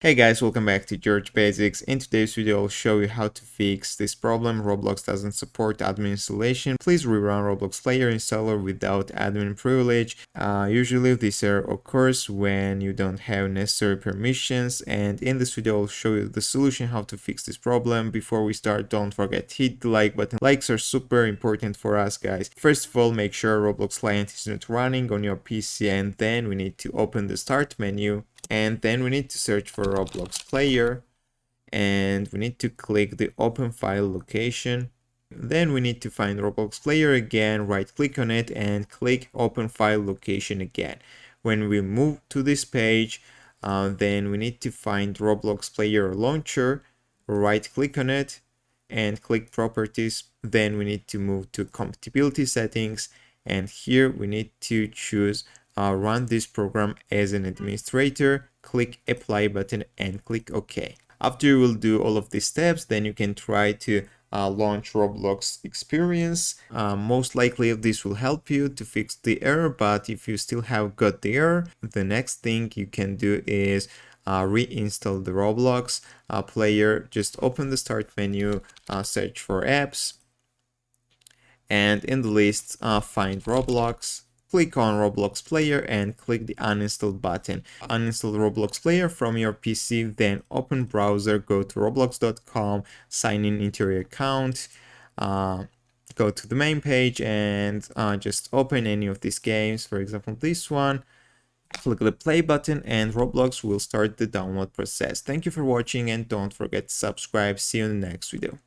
Hey guys, welcome back to George Basics. In today's video, I'll show you how to fix this problem. Roblox doesn't support admin installation. Please rerun Roblox Player Installer without admin privilege. Usually this error occurs when you don't have necessary permissions, and in this video I'll show you the solution how to fix this problem. Before we start, don't forget to hit the like button. Likes are super important for us guys. First of all, make sure Roblox client is not running on your PC, and then we need to open the start menu. And then we need to search for Roblox Player, and we need to click the open file location. Then we need to find Roblox Player again, right click on it and click open file location again. When we move to this page, then we need to find Roblox Player launcher, right click on it and click properties. Then we need to move to compatibility settings, and here we need to choose run this program as an administrator. Click apply button and click OK. After you will do all of these steps, then you can try to launch Roblox experience. Most likely this will help you to fix the error, but if you still have got the error, the next thing you can do is reinstall the Roblox player. Just open the start menu, search for apps, and in the list find Roblox. Click on Roblox Player and click the uninstall button. Uninstall Roblox Player from your PC, then open browser, go to roblox.com, sign in into your account, go to the main page and just open any of these games, for example this one. Click the play button and Roblox will start the download process. Thank you for watching and don't forget to subscribe. See you in the next video.